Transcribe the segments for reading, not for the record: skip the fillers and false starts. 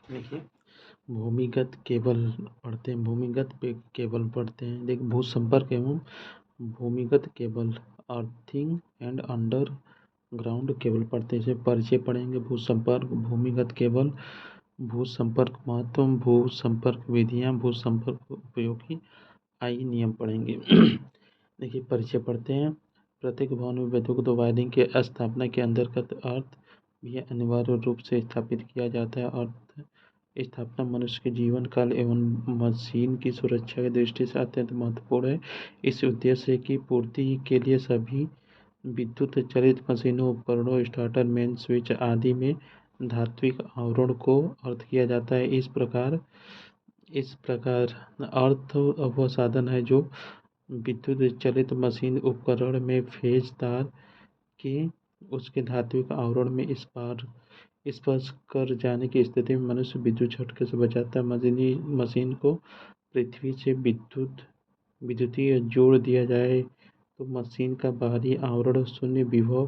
देखिए, भूमिगत केबल पढ़ते हैं, भूमिगत पे केबल पढ़ते हैं। देखिए, भू संपर्क एवं भूमिगत cable, earthing and under ground cable पढ़ते हैं। इसे परिचय पढ़ेंगे। भू संपर्क, भूमिगत केबल, भू संपर्क महत्व, भू संपर्क विधियाँ, भू संपर्क उपयोगी, आइए नियम पढ़ेंगे। देखिए, परिचय पढ़ते हैं। प्रत्येक भवन में विद्युत वायरिंग के स्थापना के अंतर्गत अर्थ भी अनिवार्य रूप से स्थापित किया जाता है। अर्थ स्थापना मनुष्य के जीवन काल एवं मशीन की सुरक्षा की दृष्टि से अत्यंत महत्वपूर्ण है। इस उद्देश्य की पूर्ति के लिए सभी विद्युत चालित मशीनों, उपकरणों, स्टार्टर, मेन स्विच आदि में धात्विक आवरण को अर्थ किया जाता है। इस प्रकार अर्थ वह साधन है जो विद्युत चालित मशीन उपकरण में फेज तार के उसके धात्विक आवरण में स्पर्श कर जाने की स्थिति में मनुष्य विद्युत झटके से बचाता है। मशीन को पृथ्वी से विद्युतीय जोड़ दिया जाए तो मशीन का बाहरी आवरण शून्य विभव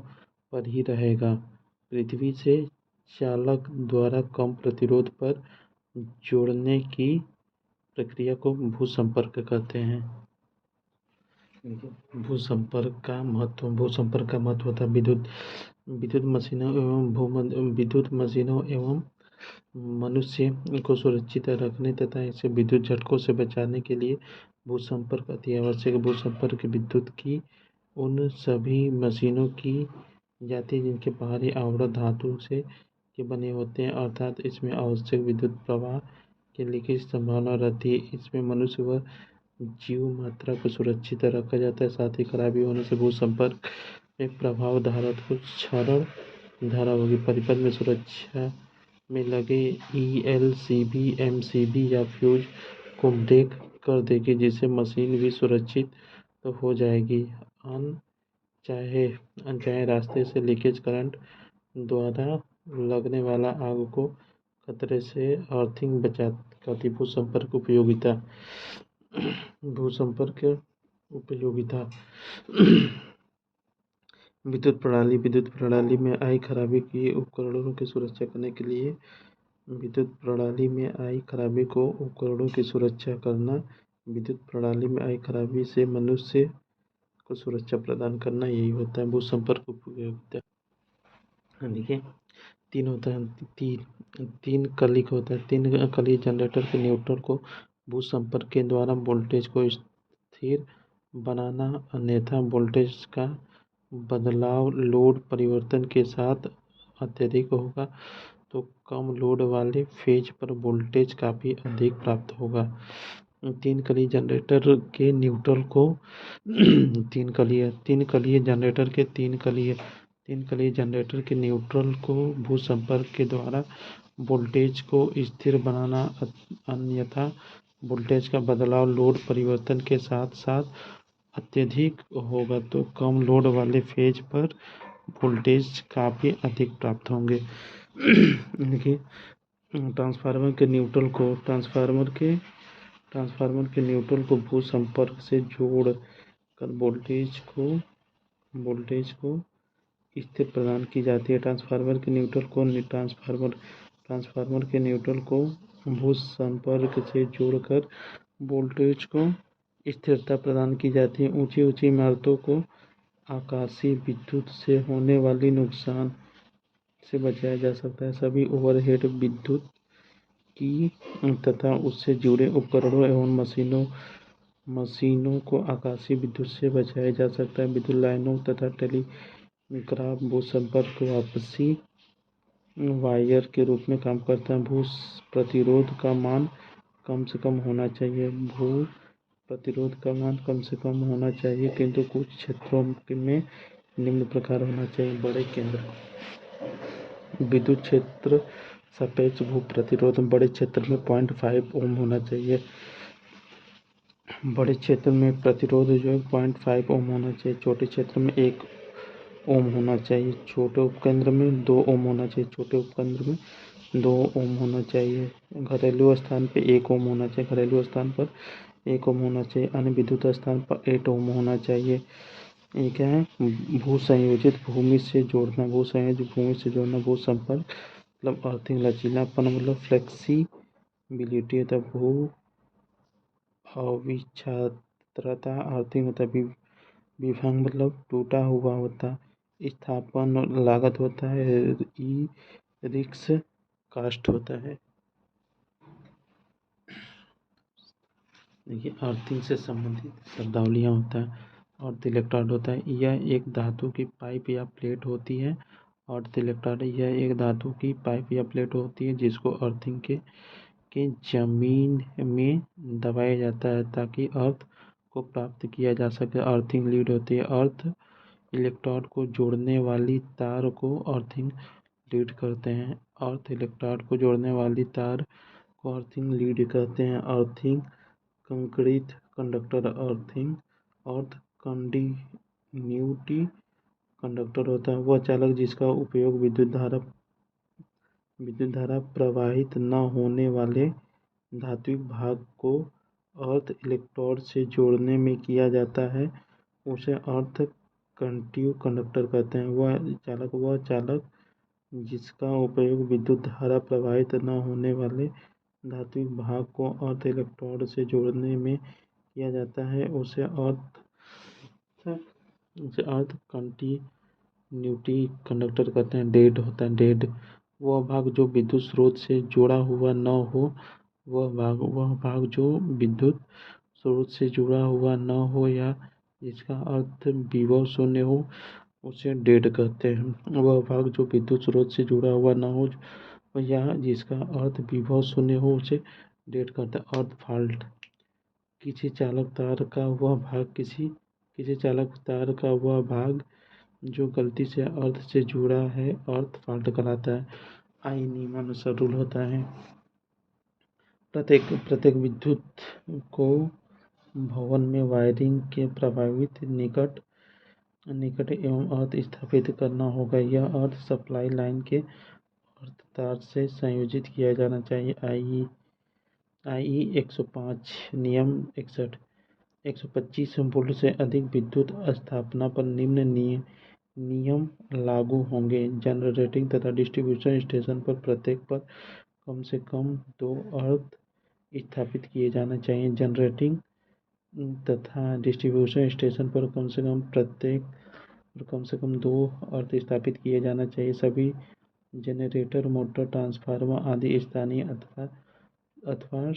पर ही रहेगा। पृथ्वी से चालक द्वारा कम प्रतिरोध पर जोड़ने की प्रक्रिया को भू संपर्क कहते हैं। भू संपर्क का महत्व। भू संपर्क का महत्व होता है विद्युत मशीनों एवं मनुष्य को सुरक्षित रखने तथा इसे विद्युत झटकों से बचाने के लिए भू संपर्क अति आवश्यक है। भू संपर्क विद्युत की उन सभी मशीनों की जाती है जिनके बाहरी आवरण धातु से के बने होते हैं, अर्थात इसमें आवश्यक विद्युत प्रवाह के लीकेज की संभावना रहती है। इसमें मनुष्य व जीव मात्रा को सुरक्षित रखा जाता है। साथ ही खराबी होने से भू संपर्क में प्रभाव धारा को क्षरण धारा होगी। परिपथ में सुरक्षा में लगे ELCB, MCB या फ्यूज को ब्रेक कर देगी, जिससे मशीन भी सुरक्षित तो हो जाएगी। अनचाहे रास्ते से लीकेज करंट द्वारा लगने वाला आग को खतरे से अर्थिंग बचाती। भू संपर्क उपयोगिता। भू संपर्क उपयोगिता। विद्युत प्रणाली में आई खराबी की उपकरणों की सुरक्षा करने के लिए विद्युत प्रणाली में आई खराबी को उपकरणों की सुरक्षा करना, विद्युत प्रणाली में आई खराबी से मनुष्य को सुरक्षा प्रदान करना, यही होता है भू संपर्क उपयोगिता। देखिए, तीन होता है, तीन कली का होता है। तीन कली जनरेटर के न्यूट्रल को भू संपर्क के द्वारा वोल्टेज को स्थिर बनाना, अन्यथा वोल्टेज का बदलाव लोड परिवर्तन के साथ अत्यधिक होगा तो कम लोड वाले फेज पर वोल्टेज काफ़ी अधिक प्राप्त होगा। तीन कली जनरेटर के न्यूट्रल को तीन कलीय जनरेटर के न्यूट्रल को भू संपर्क के द्वारा वोल्टेज को स्थिर बनाना, अन्यथा वोल्टेज का बदलाव लोड परिवर्तन के साथ साथ अत्यधिक होगा तो कम लोड वाले फेज पर वोल्टेज काफ़ी अधिक प्राप्त होंगे। देखिए, ट्रांसफार्मर के न्यूट्रल को भू संपर्क से जोड़ कर वोल्टेज को स्थिर प्रदान की जाती है। ट्रांसफार्मर के न्यूट्रल को भू संपर्क से जोड़कर वोल्टेज को स्थिरता प्रदान की जाती है। ऊंची इमारतों को आकाशीय विद्युत से होने वाली नुकसान से बचाया जा सकता है। सभी ओवरहेड विद्युत की तथा उससे जुड़े उपकरणों एवं मशीनों को आकाशीय विद्युत से बचाया जा सकता है। विद्युत लाइनों तथा टेलीग्राफ भू संपर्क वापसी वायर के रूप में काम करता है। भू प्रतिरोध का मान कम से कम होना चाहिए, किंतु कुछ क्षेत्रों में निम्न प्रकार होना चाहिए। बड़े केंद्र विद्युत क्षेत्र सापेक्ष भू प्रतिरोध बड़े क्षेत्र में 0.5 ओम होना चाहिए। बड़े क्षेत्र में प्रतिरोध जो है 0.5 ओम होना चाहिए। छोटे क्षेत्र में 1 ओम होना चाहिए। छोटे उपकेंद्र में 2 ओम होना चाहिए। घरेलू स्थान पर 1 ओम होना चाहिए। अन्य विद्युत स्थान पर 8 ओम होना चाहिए। ये क्या है? भू संयोजित भूमि से जोड़ना, भू संपर्क मतलब अर्थिंग लचीलापन मतलब फ्लेक्सिबिलिटी होता है। भू अविच्छाद्रता अर्थिंग होता है। विभंग मतलब टूटा हुआ होता। स्थापन लागत होता है। ई रिक्स कास्ट होता है। देखिए अर्थिंग से संबंधित शब्दावलियाँ होता है। अर्थ इलेक्ट्रोड होता है, यह एक धातु की पाइप या प्लेट होती है। अर्थ इलेक्ट्रोड यह एक धातु की पाइप या प्लेट होती है जिसको अर्थिंग के जमीन में दबाया जाता है ताकि अर्थ को प्राप्त किया जा सके। अर्थिंग लीड होती है। अर्थ इलेक्ट्रोड को जोड़ने वाली तार को अर्थिंग लीड करते हैं। अर्थ इलेक्ट्रोड को जोड़ने वाली तार को अर्थिंग लीड कहते हैं। अर्थिंग कंक्रीट कंडक्टर अर्थिंग अर्थ कंटिन्यूटी कंडक्टर होता है वह चालक जिसका उपयोग विद्युत धारा प्रवाहित न होने वाले धात्विक भाग को अर्थ इलेक्ट्रोड से जोड़ने में किया जाता है उसे अर्थ कंटिन्यू कंडक्टर कहते हैं। वह चालक जिसका उपयोग विद्युत धारा प्रवाहित न होने वाले धात्विक भाग को अर्थ इलेक्ट्रोड से जोड़ने में किया जाता है उसे अर्थ कंटिन्यूटी कंडक्टर कहते हैं। डेड होता है। डेड वह भाग जो विद्युत स्रोत से जुड़ा हुआ न हो। वह भाग जो विद्युत स्रोत से जुड़ा हुआ न हो या जिसका अर्थ विभव शून्य हो उसे डेड कहते हैं। वह भाग जो विद्युत स्रोत से जुड़ा हुआ न हो या जिसका अर्थ विभव शून्य हो उसे डेड कहते हैं। अर्थ फॉल्ट किसी चालक तार का वह भाग जो गलती से अर्थ से जुड़ा है अर्थ फॉल्ट कहलाता है। आई नियमानुसार रूल होता है। प्रत्येक विद्युत को भवन में वायरिंग के प्रभावित निकट एवं अर्थ स्थापित करना होगा। यह अर्थ सप्लाई लाइन के अर्थ तार से संयोजित किया जाना चाहिए। आई 105 नियम 61 125 वोल्ट से अधिक विद्युत स्थापना पर निम्न नियम लागू होंगे। जनरेटिंग तथा डिस्ट्रीब्यूशन स्टेशन पर प्रत्येक पर कम से कम 2 अर्थ स्थापित किए जाना चाहिए। जनरेटिंग तथा डिस्ट्रीब्यूशन स्टेशन पर कम से कम 2 अर्थ स्थापित किए जाना चाहिए। सभी जनरेटर मोटर ट्रांसफार्मर आदि स्थानीय अथवा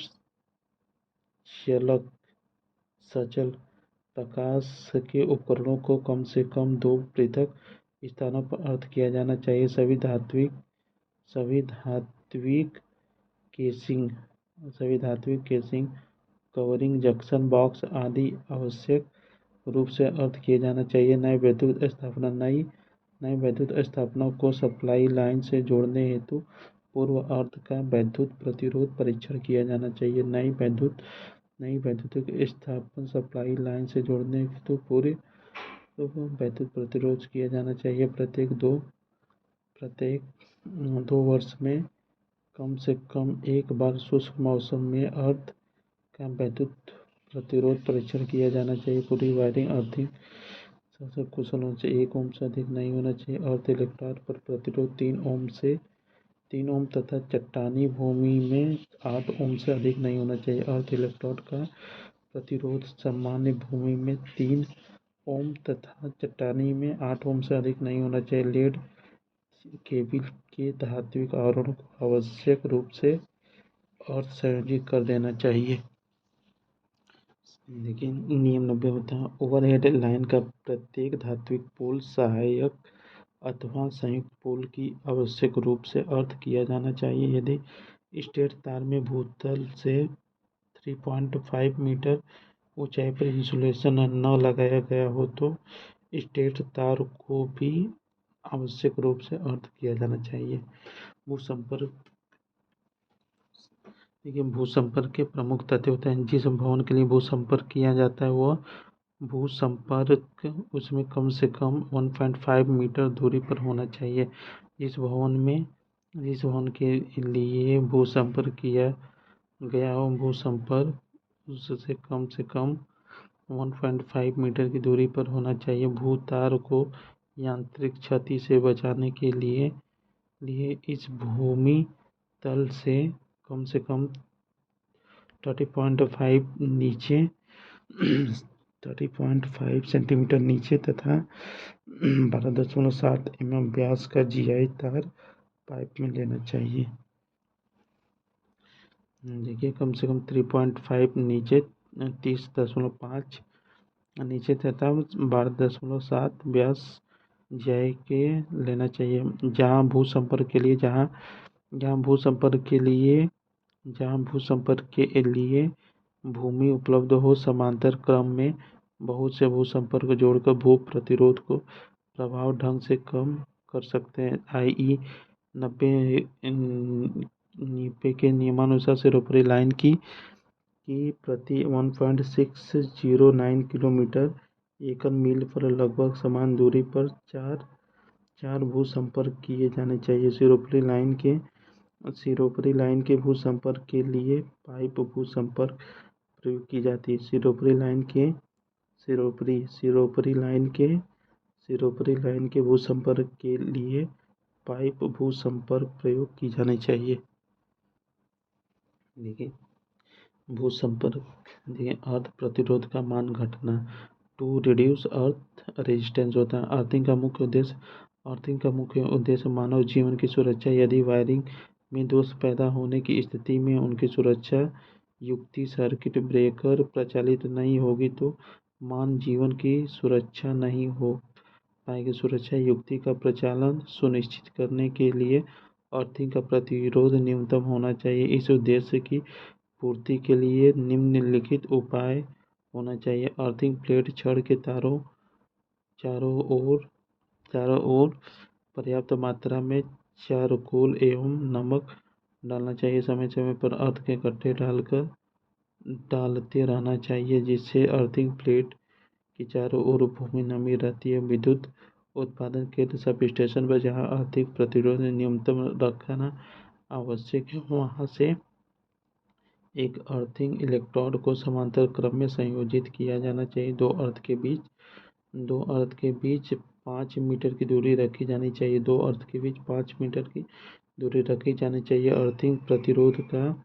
सचल प्रकाश के उपकरणों को कम से कम 2 पृथक स्थानों पर अर्थ किया जाना चाहिए। सभी धात्विक केसिंग कवरिंग जंक्शन बॉक्स आदि आवश्यक रूप से अर्थ किए जाना चाहिए। नई वैद्युत स्थापना को सप्लाई लाइन से जोड़ने हेतु पूर्व अर्थ का वैद्युत प्रतिरोध परीक्षण किया जाना चाहिए। नई वैद्युतिक स्थापना सप्लाई लाइन से जोड़ने हेतु पूर्व वैद्युत प्रतिरोध किया जाना चाहिए। प्रत्येक 2 वर्ष में कम से कम एक बार शुष्क मौसम में अर्थ का वैद्युत प्रतिरोध परीक्षण किया जाना चाहिए। पूरी वायरिंग अर्थिंग सबसे कुशल होना चाहिए। 1 ओम से अधिक नहीं होना चाहिए। अर्थ इलेक्ट्रोड पर प्रतिरोध 3 ओम तथा चट्टानी भूमि में 8 ओम से अधिक नहीं होना चाहिए। अर्थ इलेक्ट्रोड का प्रतिरोध सामान्य भूमि में 3 ओम तथा चट्टानी में 8 ओम से अधिक नहीं होना चाहिए। लेड केबल के धात्विक आवरण को आवश्यक रूप से अर्थ संयोजित कर देना चाहिए। लेकिन नियम 90 होता है। ओवरहेड लाइन का प्रत्येक धात्विक पोल सहायक अथवा संयुक्त पोल की आवश्यक रूप से अर्थ किया जाना चाहिए। यदि स्टेट तार में भूतल से 3.5 मीटर ऊंचाई पर इंसुलेशन न लगाया गया हो तो स्टेट तार को भी आवश्यक रूप से अर्थ किया जाना चाहिए। भूसंपर्क के प्रमुख तथ्य होते हैं। जिस भवन के लिए भूसंपर्क किया जाता है वह भूसंपर्क उसमें कम से कम 1.5 मीटर दूरी पर होना चाहिए। जिस भवन के लिए भूसंपर्क किया गया हो भूसंपर्क उससे कम से कम 1.5 मीटर की दूरी पर होना चाहिए। भूतार को यांत्रिक क्षति से बचाने के लिए लिए इस भूमि तल से कम 30.5 नीचे 30.5 सेंटीमीटर नीचे तथा 12.7 mm व्यास का GI तार पाइप में लेना चाहिए। देखिए कम से कम 3.5 नीचे 30.5 नीचे तथा 12.7 व्यास GI के लेना चाहिए। जहाँ भूसंपर्क के लिए भूमि उपलब्ध हो, समांतर क्रम में बहुत से भूसंपर्क जोड़कर भू प्रतिरोध को प्रभाव ढंग से कम कर सकते हैं। IE 90 के नियमानुसार सिरोपरी लाइन की प्रति 1.609 किलोमीटर एकल मील पर लगभग समान दूरी पर चार भूसंपर्क किए जाने चाहिए। सिरोपरी लाइन के भूसंपर्क के लिए पाइप भूसंपर्क प्रयोग की जाती है। सिरोपरी लाइन के भूसंपर्क के लिए पाइप भूसंपर्क प्रयोग की जानी चाहिए। देखिए अर्थ प्रतिरोध का मान घटना टू रिड्यूस अर्थ रेजिस्टेंस होता है। अर्थिंग का मुख्य उद्देश्य मानव जीवन की सुरक्षा। यदि वायरिंग में दोष पैदा होने की स्थिति में उनकी सुरक्षा युक्ति सर्किट ब्रेकर प्रचालित नहीं होगी तो मानव जीवन की सुरक्षा नहीं हो पाएगी। सुरक्षा युक्ति का प्रचालन सुनिश्चित करने के लिए अर्थिंग का प्रतिरोध न्यूनतम होना चाहिए। इस उद्देश्य की पूर्ति के लिए निम्नलिखित उपाय होना चाहिए। अर्थिंग प्लेट छड़ के चारों ओर पर्याप्त मात्रा में चारकोल एवं नमक डालना चाहिए। समय समय पर अर्थ के गड्ढे डालते रहना चाहिए, जिससे अर्थिंग प्लेट की चारों ओर भूमि नमी रहती है। विद्युत उत्पादन केंद्र सब स्टेशन पर जहाँ अर्थिंग प्रतिरोध न्यूनतम रखना आवश्यक है, वहाँ से एक अर्थिंग इलेक्ट्रोड को समांतर क्रम में संयोजित किया जाना चाहिए। दो अर्थ के बीच 5 मीटर की दूरी रखी जानी चाहिए। 2 अर्थ के बीच 5 मीटर की दूरी रखी जानी चाहिए। अर्थिंग प्रतिरोध का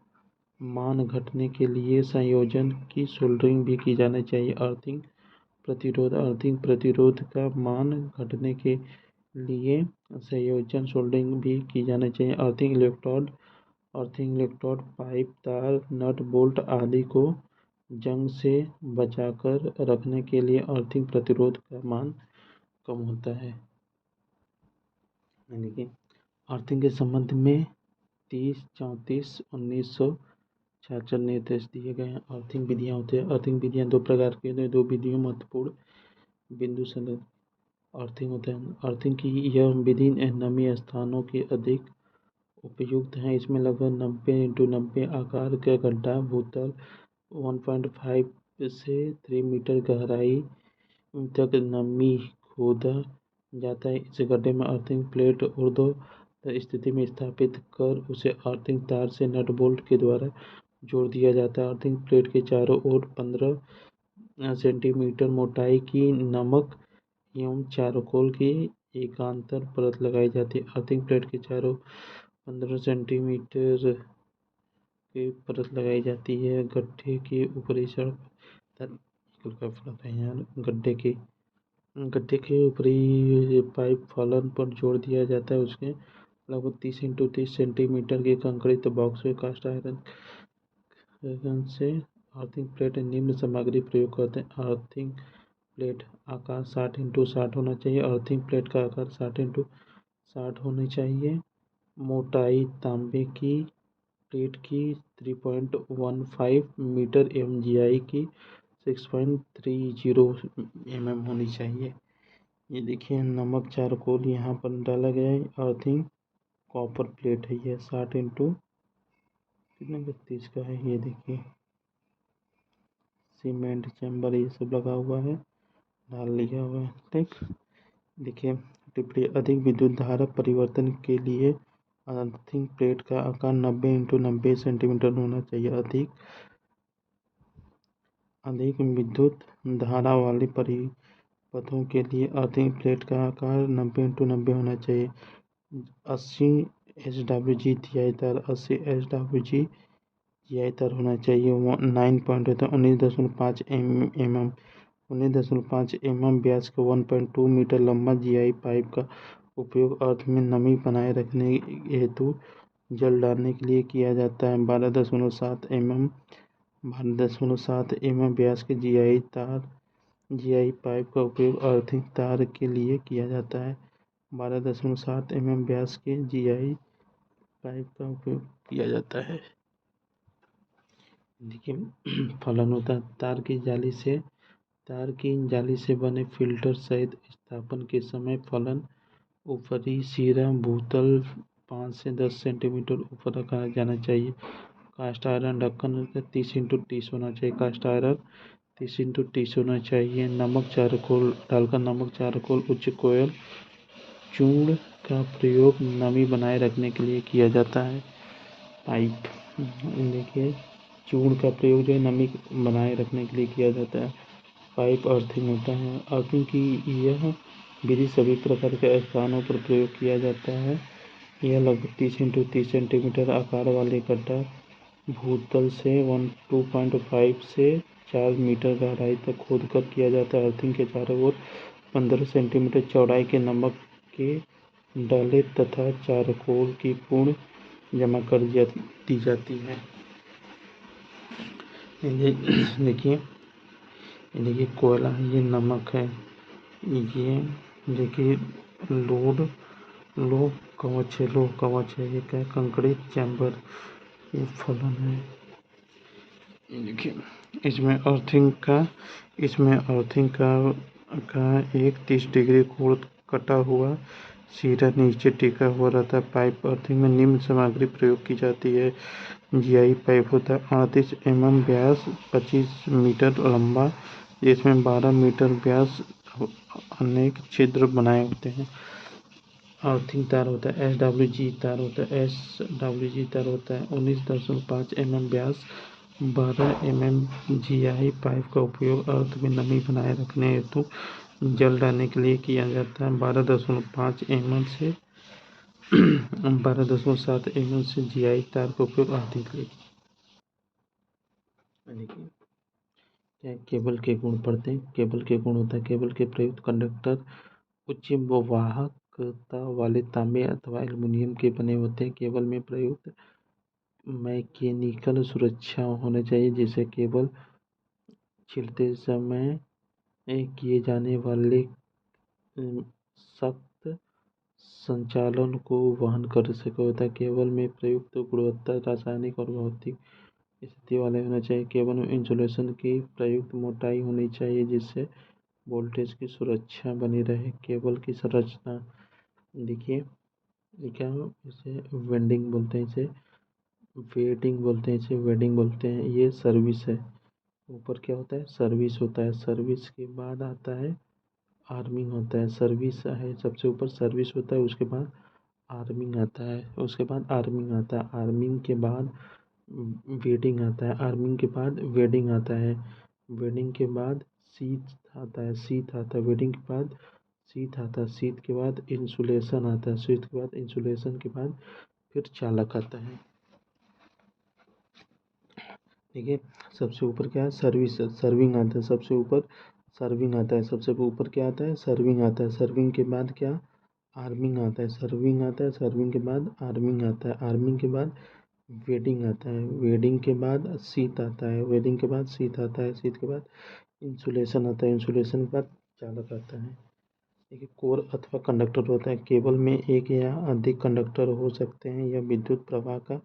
मान घटने के लिए संयोजन की सोल्डरिंग भी की जानी चाहिए। अर्थिंग प्रतिरोध का मान घटने के लिए संयोजन सोल्डरिंग भी की जानी चाहिए। अर्थिंग इलेक्ट्रोड पाइप तार नट बोल्ट आदि को जंग से बचाकर रखने के लिए अर्थिंग प्रतिरोध का मान कम होता है। यानी कि अर्थिंग के संबंध में 30-34-1966 निर्देश दिए गए हैं। अर्थिंग विधियाँ होती है। अर्थिंग विधियाँ दो प्रकार की होती हैं। 2 विधियों महत्वपूर्ण बिंदु से अर्थिंग होता है। अर्थिंग की यह विधि नमी स्थानों के अधिक उपयुक्त है। इसमें लगभग 90x90 आकार का गड्ढा भूतल 1.5 से 3 मीटर गहराई तक नमी खोदा जाता है। इस गड्ढे में अर्थिंग प्लेट ऊर्ध्वाधर स्थिति में स्थापित कर उसे अर्थिंग तार से नट बोल्ट के द्वारा जोड़ दिया जाता है। अर्थिंग प्लेट के चारों ओर 15 सेंटीमीटर मोटाई की नमक एवं चारकोल की एकांतर परत लगाई जाती है। अर्थिंग प्लेट के चारों 15 सेंटीमीटर की परत लगाई जाती है। गड्ढे के ऊपरी सड़क गड्ढे के ऊपरी पाइप फलन पर जोड़ दिया जाता है। उसके लगभग 30x30 सेंटीमीटर के कंक्रीट बॉक्स में कास्ट आयरन से अर्थिंग प्लेट निम्न सामग्री प्रयोग करते हैं। अर्थिंग प्लेट आकार 60x60 होना चाहिए। अर्थिंग प्लेट का आकार 60x60 होनी चाहिए। मोटाई तांबे की प्लेट की 3.15 मीटर एवं GI की 6.30 mm होनी चाहिए। ये देखिए नमक चारकोल यहाँ पर डाला गया है। अर्थिंग कॉपर प्लेट है। ये 60x कितने 32 का है। ये देखिए सीमेंट चैम्बर ये सब लगा हुआ है, डाल लिया हुआ है। ठीक, देखिए टिप्पणी अधिक विद्युत धारा परिवर्तन के लिए अर्थिंग प्लेट का आकार 90x90 सेंटीमीटर होना चाहिए। अधिक विद्युत धारा वाले परिपथों के लिए अर्थिंग प्लेट का आकार 90x90 होना चाहिए। 80 SWG TI तार 80 SWG TI तार होना चाहिए। 9 पॉइंट होता है 19.5 mm व्यास का 1.2 मीटर लंबा GI पाइप का उपयोग अर्थ में नमी बनाए रखने हेतु जल डालने के लिए किया जाता है। 12.7 mm व्यास के GI पाइप का उपयोग अर्थिंग तार के लिए किया जाता है। 12.7 mm व्यास के GI पाइप का उपयोग किया जाता है। देखिए फलन होता है तार की जाली से बने फिल्टर सहित स्थापन के समय फलन ऊपरी सिरा भूतल 5 से 10 सेंटीमीटर ऊपर रखा जाना चाहिए। कास्ट आयरन ढक्कन 30x30 होना चाहिए। कास्ट आयरन 30x30 होना चाहिए। नमक चारकोल उच्च कोयल चूर्ण का प्रयोग नमी बनाए रखने के लिए किया जाता है। पाइप देखिए चूर्ण का प्रयोग जो है नमी बनाए रखने के लिए किया जाता है। पाइप अर्थिंग होता है। अर्थिंग की यह विधि सभी प्रकार के स्थानों पर प्रयोग किया जाता है। यह लगभग 30x30 सेंटीमीटर आकार वाले गड्ढा भूतल से 2.5 से 4 मीटर गहराई तक खोदकर किया जाता है। अर्थिंग के चारों ओर 15 सेंटीमीटर चौड़ाई के नमक के डाले तथा चारकोल की पूर्ण जमा कर दी जाती है। देखिए कोयला ये नमक है। ये देखिए लो कवच है। ये क्या है कंक्रीट चैम्बर ये फलन है। देखिए इसमें अर्थिंग का एक 30 डिग्री कोण कटा हुआ सिरा नीचे टिका हुआ रहता है। पाइप अर्थिंग में निम्न सामग्री प्रयोग की जाती है। GI पाइप होता है 38 mm व्यास 25 मीटर लंबा जिसमें 12 मीटर व्यास अनेक छिद्र बनाए होते हैं। अर्थिंग तार होता है SWG तार होता है 19.5 mm व्यास 12 mm GI पाइप का उपयोग अर्थ में नमी बनाए रखने हेतु जल डालने के लिए किया जाता है। 12.5 mm से 12.7 mm से GI तार का उपयोग अर्थिंग के लिए। क्या केबल के गुण पढ़ते हैं। केबल के गुण होता है केबल के प्रयुक्त कंडक्टर उच्च वाहकता वाले तांबे अथवा एल्युमिनियम के बने होते हैं। केबल में प्रयुक्त मैकेनिकल सुरक्षा होना चाहिए जिससे केबल छिलते समय किए जाने वाले सख्त संचालन को वहन कर सके होता है। केबल में प्रयुक्त गुणवत्ता रासायनिक और भौतिक स्थिति वाले होना चाहिए। केबल में इंसुलेशन की प्रयुक्त मोटाई होनी चाहिए जिससे वोल्टेज की सुरक्षा बनी रहे। केबल की संरचना देखिए ये क्या इसे वेल्डिंग बोलते हैं वेडिंग बोलते हैं। ये सर्विस है। ऊपर क्या होता है सर्विस होता है। सर्विस के बाद आता है आर्मिंग होता है। सर्विस है सबसे ऊपर सर्विस होता है उसके बाद आर्मिंग आता है आर्मिंग के बाद वेडिंग आता है। आर्मिंग के बाद वेडिंग आता है। वेडिंग के बाद शीत आता है। वेडिंग के बाद शीत आता है। शीत के बाद इंसुलेशन आता है। शीत के बाद इंसुलेशन के बाद फिर चालक आता है। देखिए सबसे ऊपर क्या है सर्विंग आता है। सबसे ऊपर सर्विंग आता है। सबसे ऊपर क्या आता है सर्विंग आता है। सर्विंग के बाद क्या आर्मिंग आता है। सर्विंग के बाद आर्मिंग आता है। आर्मिंग के बाद वेडिंग आता है। वेडिंग के बाद शीत आता है। वेडिंग के बाद शीत आता है। शीत के बाद इंसुलेशन आता है। इंसुलेशन के बाद चालक आता है। देखिए कोर अथवा कंडक्टर होता है। केबल में एक या अधिक कंडक्टर हो सकते हैं। यह विद्युत प्रवाह का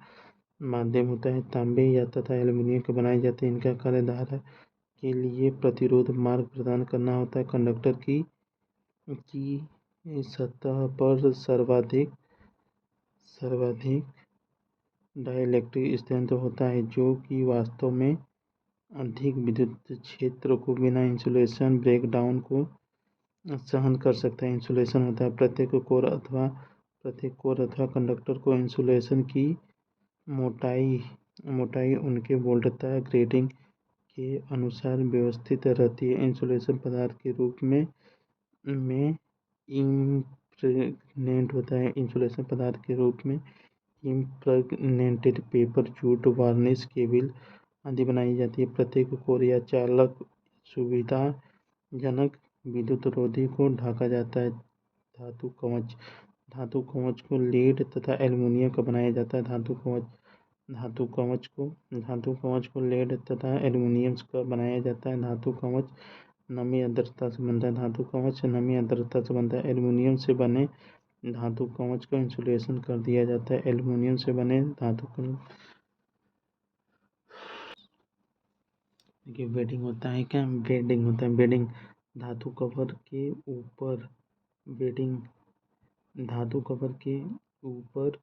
माध्यम होता है। तांबे या तथा एल्युमिनियम के बनाए जाते हैं। इनका कार्य धारा के लिए प्रतिरोध मार्ग प्रदान करना होता है। कंडक्टर की सतह पर सर्वाधिक डाइलेक्ट्रिक स्थिरांक होता है जो कि वास्तव में अधिक विद्युत क्षेत्र को बिना इंसुलेशन ब्रेकडाउन को सहन कर सकता है। इंसुलेशन होता है प्रत्येक कोर अथवा कंडक्टर को इंसुलेशन की मोटाई उनके वोल्टता ग्रेडिंग के अनुसार व्यवस्थित रहती है। इंसुलेशन पदार्थ के रूप में इम्प्रेग्नेंट होता है इंसुलेशन पदार्थ के रूप में impregnated paper, jute, varnish, cable आदि बनाई जाती है। प्रत्येक कोर या चालक सुविधाजनक विद्युत रोधी को ढका जाता है। धातु कवच को लीड तथा एल्युमिनियम का बनाया जाता है। धातु कवच को लेड तथा एल्युमिनियम का बनाया जाता है। धातु कवच नमी आर्द्रता से बनता है। धातु कवच नमी आर्द्रता से बनता है। एल्युमिनियम से बने धातु कवच का इंसुलेशन कर दिया जाता है। एल्युमिनियम से बने धातु कवच देखिए बेडिंग होता है क्या, बेडिंग होता है। बेडिंग धातु कवर के ऊपर बेडिंग धातु कवर के ऊपर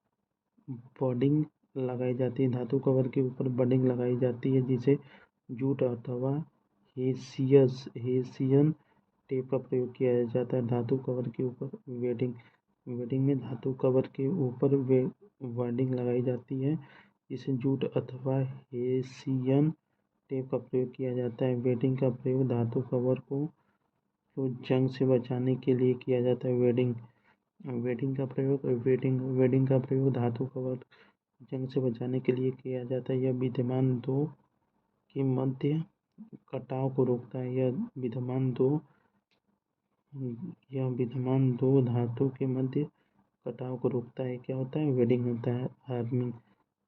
बडिंग लगाई जाती है। धातु कवर के ऊपर बडिंग लगाई जाती है जिसे जूट अथवा हेसियन टेप का प्रयोग किया जाता है। धातु कवर के ऊपर वेडिंग वेडिंग में धातु कवर के ऊपर वार्डिंग लगाई जाती है जिसे जूट अथवा हेसियन टेप का प्रयोग किया जाता है। वेडिंग का प्रयोग धातु कवर को जंग से बचाने के लिए किया जाता है। वेडिंग का प्रयोग धातु कवर जंग से बचाने के लिए किया जाता है। यह विद्यमान दो के मध्य कटाव को रोकता है। यह विद्यमान दो धातु के मध्य कटाव को रोकता है। क्या होता है, वेडिंग होता है।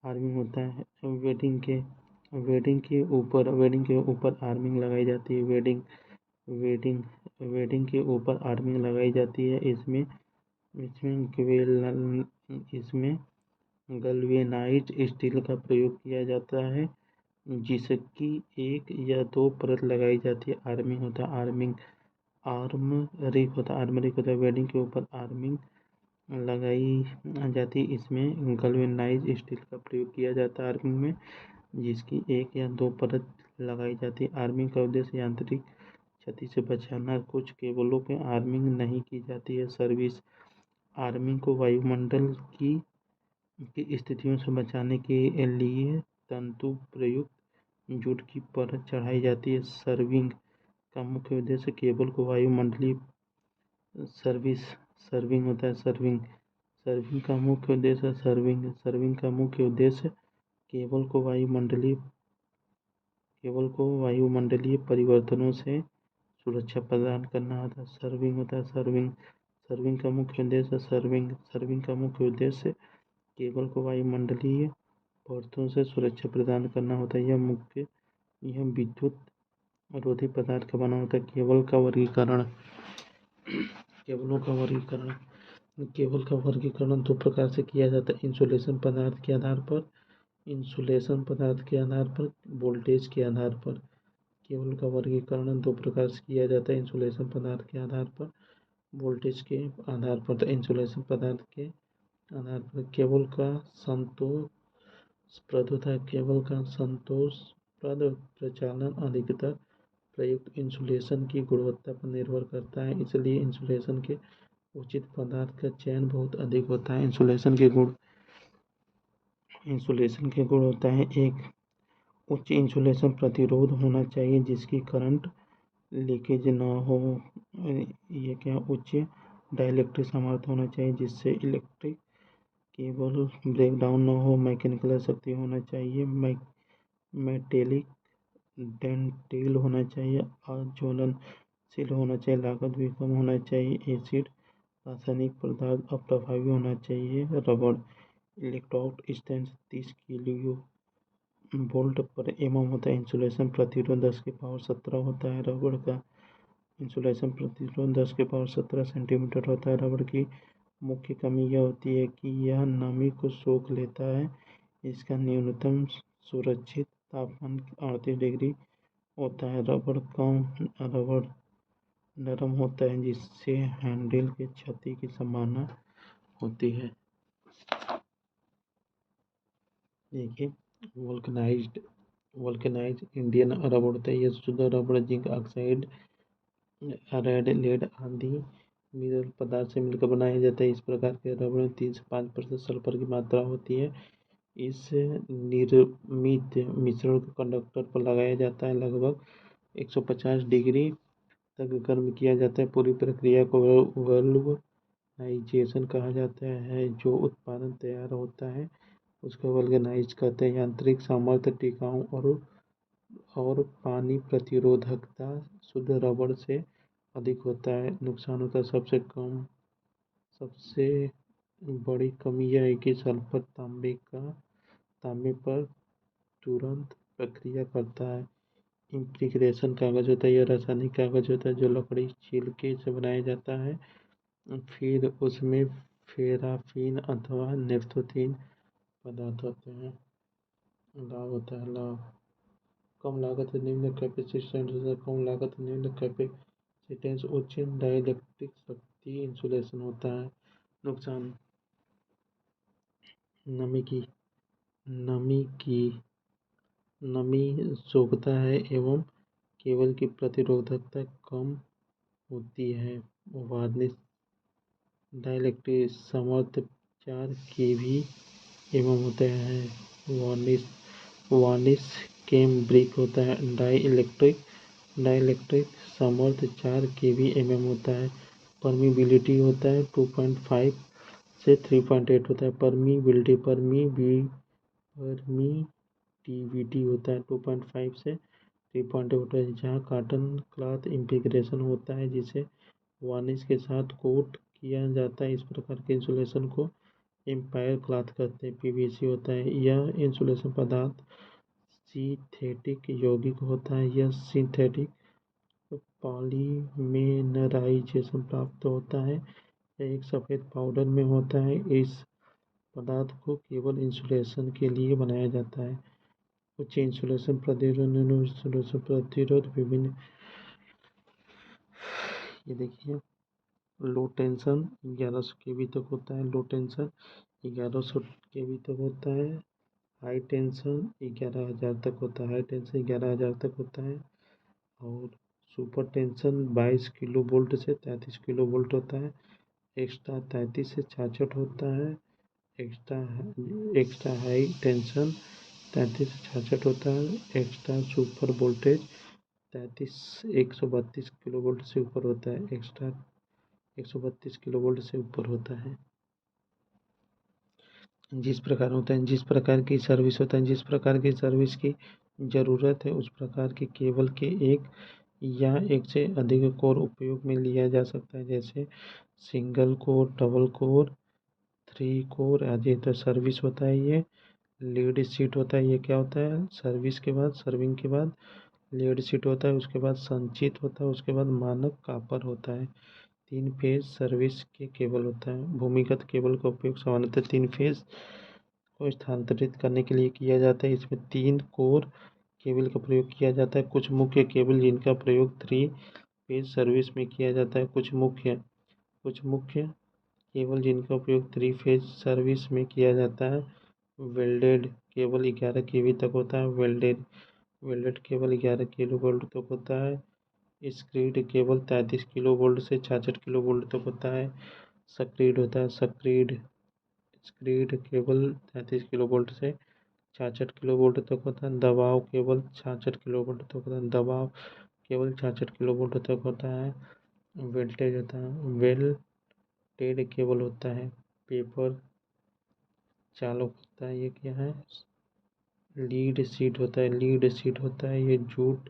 आर्मिंग होता है। वेडिंग के ऊपर आर्मिंग लगाई जाती है। वेडिंग के ऊपर आर्मिंग लगाई जाती है। इसमें गैल्वेनाइज्ड स्टील का प्रयोग किया जाता है जिसकी एक या दो परत लगाई जाती है। आर्मिंग होता है। आर्मरिक होता है। वेडिंग के ऊपर आर्मिंग लगाई जाती है। इसमें गैल्वेनाइज्ड स्टील का प्रयोग किया जाता है आर्मिंग में, जिसकी एक या दो परत लगाई जाती है। आर्मिंग का उद्देश्य यांत्रिक क्षति से बचाना। कुछ केबलों में आर्मिंग नहीं की जाती है। सर्विस आर्मिंग को वायुमंडल की स्थितियों से बचाने के लिए तंतु प्रयुक्त जूट की परत चढ़ाई जाती है। सर्विंग का मुख्य उद्देश्य केबल को वायुमंडलीय सर्विंग होता है। सर्विंग का मुख्य उद्देश्य केबल को वायुमंडलीय परिवर्तनों से सुरक्षा प्रदान करना होता है। सर्विंग का मुख्य उद्देश्य केबल को वायुमंडलीय परिवर्तनों से सुरक्षा प्रदान करना होता है। यह विद्युत रोधी पदार्थ का बना होता है। केबल का वर्गीकरण दो प्रकार से किया जाता है। इंसुलेशन पदार्थ के आधार पर, वोल्टेज के आधार पर। केबल का वर्गीकरण दो प्रकार से किया जाता है। इंसुलेशन पदार्थ के आधार पर, वोल्टेज के आधार पर। तो इंसुलेशन पदार्थ के आधार पर केबल का संतोषप्रद होता है। केबल का संतोषप्रद प्रचालन अधिकतर प्रयुक्त इंसुलेशन की गुणवत्ता पर निर्भर करता है। इसलिए इंसुलेशन के उचित पदार्थ का चयन बहुत अधिक होता है। इंसुलेशन के गुण होता है। एक, उच्च इंसुलेशन प्रतिरोध होना चाहिए जिसकी करंट लीकेज न हो। उच्च डाइलेक्ट्रिक सामर्थ्य होना चाहिए जिससे इलेक्ट्रिक केबल ब्रेकडाउन न हो। मैकेनिकल शक्ति होना चाहिए। मेटेलिक डेंटेल होना चाहिए। अज्वलनशील होना चाहिए। लागत भी कम होना चाहिए। एसिड रासायनिक पदार्थ अप्रभावी होना चाहिए। रबड़ इलेक्ट्रोड स्ट्रेंथ 30 किलो वोल्ट पर एमएम होता है। इंसुलेशन प्रतिरोध 10⁻17 होता है। रबड़ का इंसुलेशन प्रतिरोध 10⁻17 सेंटीमीटर होता है। रबड़ की मुख्य कमी यह होती है कि यह नमी को सोख लेता है। इसका न्यूनतम सुरक्षित तापमान 38 डिग्री होता है। रबड़ नरम होता है जिससे हैंडल के क्षति की संभावना होती है। देखिए वल्केनाइज्ड इंडियन रबड़ होता है। यह शुद्ध रबड़ जिंक ऑक्साइड, रेड लेड आदि मिनरल पदार्थ से मिलकर बनाया जाता है। इस प्रकार के रबड़ में 3 से 5% सल्फर की मात्रा होती है। इस निर्मित मिश्रण को कंडक्टर पर लगाया जाता है। लगभग 150 डिग्री तक गर्म किया जाता है। पूरी प्रक्रिया को वाल्व वल्गनाइजेशन कहा जाता है। जो उत्पादन तैयार होता है उसको वल्गनाइज कहते हैं। यांत्रिक सामर्थ्य, टिकाऊ और पानी प्रतिरोधकता शुद्ध रबड़ से अधिक होता है। नुकसान होता है सबसे बड़ी कमी यह है कि सल्फर तांबे पर तुरंत प्रक्रिया करता है। इम्प्रिग्रेशन कागज होता है, यह रासायनिक कागज होता है जो लकड़ी छिलके से बनाया जाता है। फिर उसमें पैराफिन अथवा नेफ्थलीन पदार्थ होते हैं। लाभ होता है, लाभ कम लागत, निम्न कैपेसिटेंस, कम लागत, निम्न कैपेसिटेंस, उच्च डाइलेक्ट्रिक शक्ति, इंसुलेशन होता है। नुकसान नमी की नमी की नमी सोखता है एवं केबल की प्रतिरोधकता कम होती है। वार्निश डाइलेक्ट्रिक सामर्थ्य 4 kV एवं होता है। वार्निश वार्निश कैम्ब्रिक होता है। डाइलेक्ट्रिक सामर्थ्य 4 kV होता है। परमीबिलिटी होता है 2.5 से 3.8 होता है। परमीटिविटी होता है 2.5 से 3.8 होता है। जहाँ कॉटन क्लॉथ इम्प्रिग्रेशन होता है जिसे वार्निश के साथ कोट किया जाता है। इस प्रकार के इंसुलेशन को एम्पायर क्लॉथ कहते हैं। पीवीसी होता है, यह इंसुलेशन पदार्थ सिंथेटिक यौगिक होता है। यह सिंथेटिक पॉलीमेराइजेशन प्राप्त होता है। यह एक सफ़ेद पाउडर में होता है। इस पदार्थ को केवल इंसुलेशन के लिए बनाया जाता है। उच्च इंसुलेशन प्रतिरोध विभिन्न, ये देखिए, लो टेंशन 1100 kV तक होता है। लो टेंशन 1100 kV तक होता है। हाई टेंशन 11,000 तक होता है। हाई टेंशन 11,000 तक होता है। और सुपर टेंशन 22 किलो वोल्ट से 33 किलो वोल्ट होता है। एक्स्ट्रा 33 से 66 होता है। एक्स्ट्रा हाई टेंशन 33 से 66 होता है। Extra super voltage 132 kilo volt से ऊपर होता है। एक्स्ट्रा 132 किलो वोल्ट से ऊपर होता है। जिस प्रकार की सर्विस होता है, जिस प्रकार की सर्विस की ज़रूरत है उस प्रकार के केबल के एक या एक से अधिक कोर उपयोग में लिया जा सकता है। जैसे single core, double core, 3 core आदि। तो सर्विस होता है ये। लीड शीट होता है, ये क्या होता है? सर्विंग के बाद लीड शीट होता है, उसके बाद संचित होता है, उसके बाद मानक कॉपर होता है। 3 फेज सर्विस के केबल होता है। भूमिगत केबल का उपयोग सामान्यतः 3 फेज को स्थानांतरित करने के लिए किया जाता है। इसमें 3 कोर केबल का प्रयोग किया जाता है। कुछ मुख्य केबल जिनका प्रयोग 3 फेज सर्विस में किया जाता है। कुछ मुख्य केबल जिनका उपयोग 3 फेज सर्विस में किया जाता है। वेल्डेड केबल 11 kV तक होता है। वेल्डेड केबल 11 किलो वोल्ट तक होता है। स्क्रीड केबल 33 किलो वोल्ट से 66 किलो वोल्ट तक होता है। सक्रीड होता है। स्क्रीड केबल 33 किलो वोल्ट से 66 किलो वोल्ट तक होता है। दबाव केबल 66 किलो वोल्ट तक होता है। दबाव केबल 66 किलो वोल्ट तक होता है। वेल्टेज होता है। वेल्टेड केबल होता है। पेपर चालक होता है, ये क्या है? लीड शीट होता है। ये जूट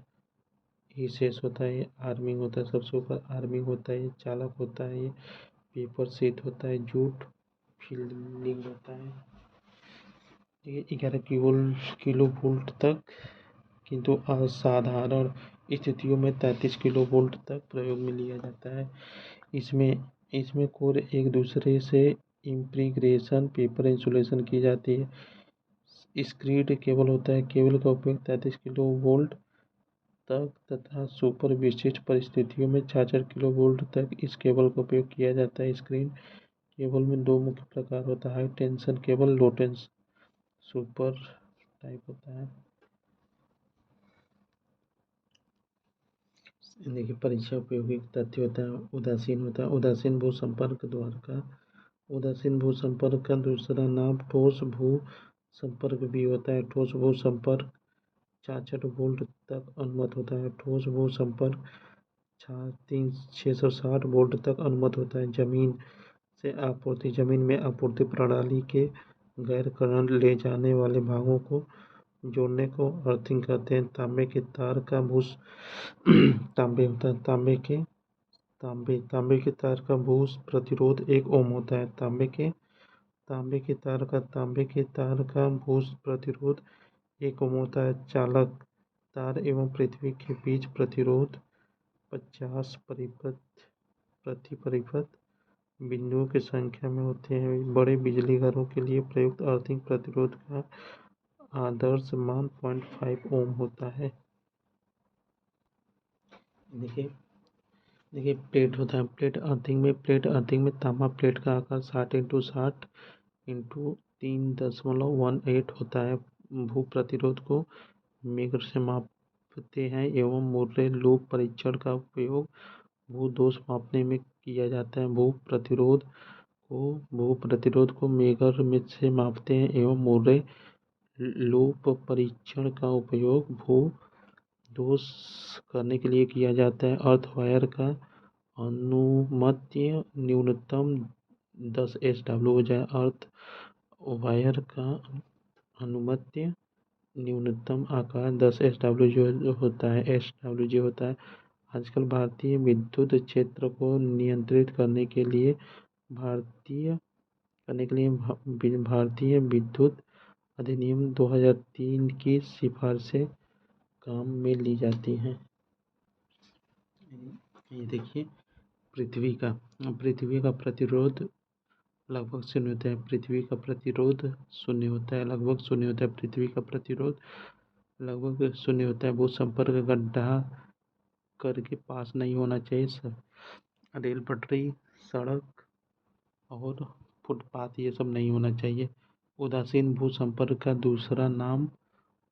ही शेष होता है। ये आर्मिंग होता है, सबसे ऊपर आर्मिंग होता है। ये चालक होता है। ये पेपर शीट होता है। जूट फील्डिंग होता है। ये 11 किलो वोल्ट तक, किंतु असाधारण स्थितियों में 33 किलो वोल्ट तक प्रयोग में लिया जाता है। इसमें कोर एक दूसरे से इम्प्रिग्रेशन पेपर इंसुलेशन की जाती है। स्क्रीड केबल होता है। केबल का उपयोग 33 किलो वोल्ट तक तथा सुपर विशिष्ट परिस्थितियों में 66 किलो वोल्ट तक इस केबल का उपयोग किया जाता है। स्क्रीन केबल में 2 मुख्य प्रकार होता है। हाई टेंशन केबल, लो टेंशन सुपर टाइप होता है। देखिए, परीक्षा उपयोगी तथ्य होता है। उदासीन होता है। उदासीन भू संपर्क का दूसरा नाम ठोस भू संपर्क भी होता है। ठोस भू संपर्क 66 वोल्ट तक अनुमत होता है। ठोस भू संपर्क 660 वोल्ट तक अनुमत होता है। से आपूर्ति। जमीन में आपूर्ति प्रणाली के गैर करंट ले जाने वाले भागों को जोड़ने को अर्थिंग कहते हैं। तांबे के तार का तांबे होता है तांबे के तार का भूस प्रतिरोध 1 ओम होता है। तांबे के तार का भूस प्रतिरोध 1 ओम होता है। चालक तार एवं पृथ्वी के बीच प्रतिरोध 50 प्रति परिपथ बिंदुओं की संख्या में होते हैं। बड़े बिजली घरों के लिए प्रयुक्त अर्थिंग प्रतिरोध का आदर्श मान 0.5 ओम होता है। देखिए प्लेट होता है। प्लेट अर्थिंग में तांबा प्लेट का आकार 60x60 इंटू 3.18 होता है। भू प्रतिरोध को मीटर से मापते हैं एवं मुर्रे लूप परीक्षण का उपयोग भू दोष मापने में किया जाता है। भू प्रतिरोध को मीटर में से मापते हैं एवं मुर्रे लूप परीक्षण का उपयोग भू दोष करने के लिए किया जाता है। अर्थ वायर का अनुमत्य न्यूनतम 10 SW हो जाए। अर्थ वायर का अनुमत्य न्यूनतम आकार 10 SW जो होता है। आजकल भारतीय विद्युत क्षेत्र को नियंत्रित करने के लिए भारतीय विद्युत अधिनियम 2003 की सिफारिशें काम में ली जाती हैं। ये देखिए पृथ्वी का प्रतिरोध लगभग शून्य होता है। पृथ्वी का प्रतिरोध शून्य होता है, लगभग शून्य होता है। पृथ्वी का प्रतिरोध लगभग शून्य होता है। भू संपर्क गड्ढा करके पास नहीं होना चाहिए। रेल पटरी, सड़क और फुटपाथ ये सब नहीं होना चाहिए। उदासीन भू संपर्क का दूसरा नाम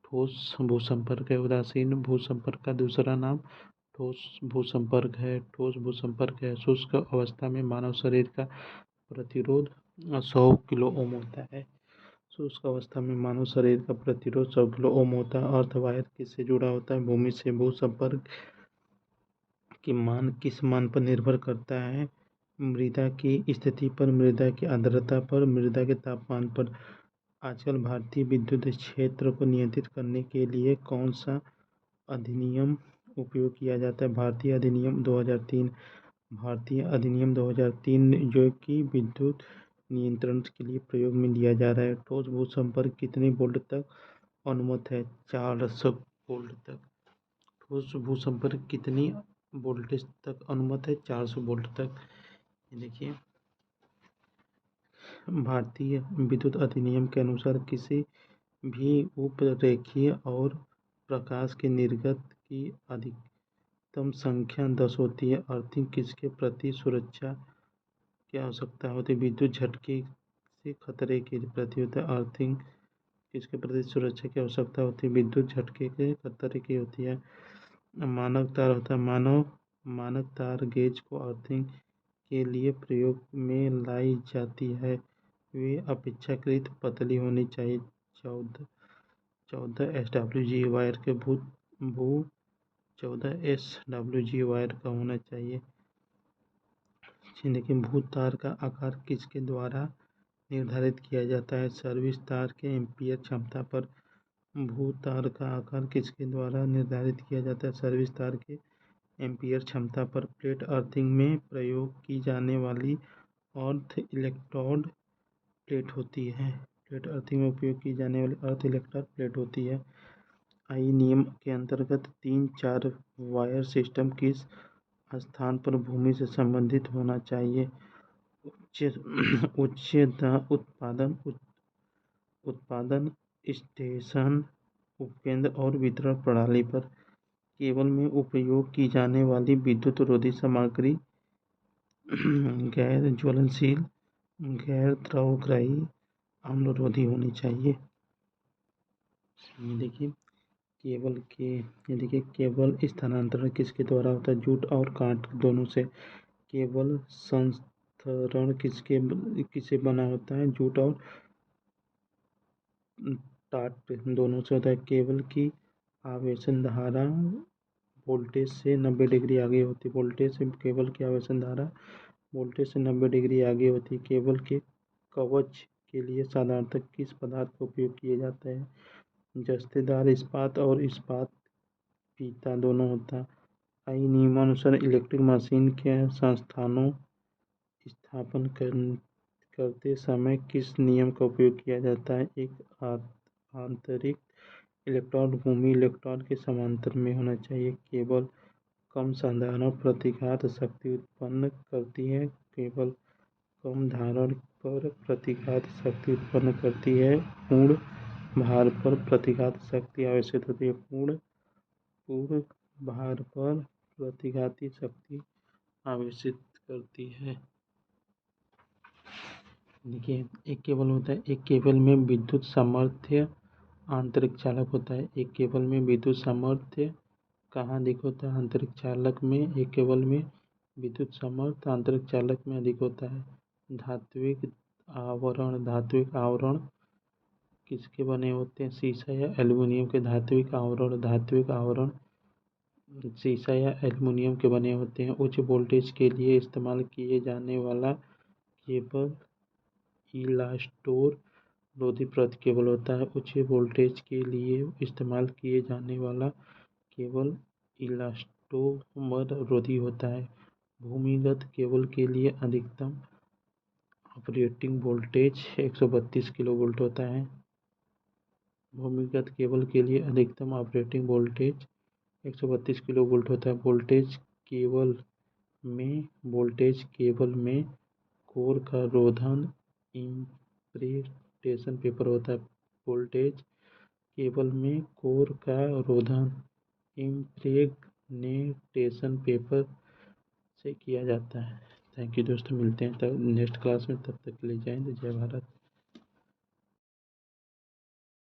ठोस भू संपर्क है। उदासीन भू संपर्क का दूसरा नाम ठोस भू संपर्क है। शुष्क अवस्था में मानव शरीर का प्रतिरोध 100 किलो ओम होता है। शुष्क अवस्था में मानव शरीर का प्रतिरोध 100 किलो ओम होता है। अर्थ वायर किससे जुड़ा होता है? भूमि से। भू संपर्क की मान किस मान पर निर्भर करता है? मृदा की स्थिति पर, मृदा की आर्द्रता पर, मृदा के तापमान पर। आजकल भारतीय विद्युत क्षेत्र को नियंत्रित करने के लिए कौन सा अधिनियम उपयोग किया जाता है? भारतीय अधिनियम 2003 जो कि विद्युत नियंत्रण के लिए प्रयोग में लिया जा रहा है। ठोस भू संपर्क कितने वोल्ट तक अनुमत है? 400 वोल्ट तक। ठोस भू संपर्क कितनी वोल्टेज तक अनुमत है? 400 वोल्ट तक। देखिए भारतीय विद्युत अधिनियम के अनुसार किसी भी उपरेखीय और प्रकाश के निर्गत की अधिकतम संख्या 10 होती है। अर्थिंग किसके प्रति सुरक्षा की आवश्यकता होती है? विद्युत झटके से खतरे के प्रति होता है। अर्थिंग किसके प्रति सुरक्षा की आवश्यकता होती है? विद्युत झटके के खतरे की होती है। मानक तार होता है। मानक तार गेज को अर्थिंग के लिए प्रयोग में लाई जाती है। वे अपेक्षाकृत पतली होनी चाहिए। 14 SWG वायर के भू 14 SWG वायर का होना चाहिए। देखिए भू तार का आकार किसके द्वारा निर्धारित किया जाता है? सर्विस तार के एम्पीयर क्षमता पर। भू तार का आकार किसके द्वारा निर्धारित किया जाता है? सर्विस तार के एम्पीयर क्षमता पर। प्लेट अर्थिंग में प्रयोग की जाने वाली अर्थ इलेक्ट्रोड प्लेट होती है। प्लेट अर्थिंग में उपयोग की जाने वाली अर्थ इलेक्ट्रोड प्लेट होती है। आई नियम के अंतर्गत 3-4 वायर सिस्टम किस स्थान पर भूमि से संबंधित होना चाहिए? उच्च उत्पादन स्टेशन, उपकेंद्र और वितरण प्रणाली पर। केबल में उपयोग की जाने वाली विद्युत रोधी सामग्री गैर ज्वलनशील, गैर द्रवग्राही, अम्लरोधी होनी चाहिए। देखिए केबल स्थानांतरण किसके द्वारा होता है? जूट और कांट दोनों से। केबल संस्तरण किससे बना होता है? जूट और टाट दोनों से होता है। केबल की आवेशन धारा वोल्टेज से 90 डिग्री आगे होती है। केबल की आवेशन धारा वोल्टेज से 90 डिग्री आगे होती है। केबल के कवच के लिए साधारणतः किस पदार्थ का उपयोग किया जाता है? जस्तेदार इस्पात और इस्पात फीता दोनों होता है। आई नियमानुसार इलेक्ट्रिक मशीन के संस्थानों स्थापन करते समय किस नियम का उपयोग किया जाता है? एक आंतरिक इलेक्ट्रॉन भूमि इलेक्ट्रॉन के समांतर में होना चाहिए। केबल कम साधारण प्रतिघात शक्ति उत्पन्न करती है। केबल कम धारण पर प्रतिघात शक्ति उत्पन्न करती है। पूर्ण भार पर प्रतिघात शक्ति आवश्यक होती है। पूर्ण भार पर प्रतिघाती शक्ति आवेशित करती है। देखिए, एक केबल होता है, एक केबल में विद्युत सामर्थ्य आंतरिक चालक होता है। एक केबल में विद्युत सामर्थ्य कहाँ अधिक होता है? आंतरिक चालक में। एक केबल में विद्युत सामर्थ्य आंतरिक चालक में अधिक होता है। धात्विक आवरण किसके बने होते हैं? शीशा या एल्युमिनियम के। धात्विक आवरण शीशा या एल्युमिनियम के बने होते हैं। उच्च वोल्टेज के लिए इस्तेमाल किए जाने वाला केबल इलास्टोर रोधी प्रति केबल होता है। उच्च वोल्टेज के लिए इस्तेमाल किए जाने वाला केबल इलास्टोमर रोधी होता है। भूमिगत केबल के लिए अधिकतम ऑपरेटिंग वोल्टेज 132 किलोवोल्ट होता है। भूमिगत केबल के लिए अधिकतम ऑपरेटिंग वोल्टेज 132 किलोवोल्ट होता है। वोल्टेज केबल में कोर का रोधन इम्प्रेगनेशन पेपर होता है। वोल्टेज केबल में कोर का रोधन इम्प्रेगनेशन पेपर से किया जाता है। थैंक यू दोस्तों, मिलते हैं तब नेक्स्ट क्लास में। तब तक के लिए जय हिंद, जय भारत।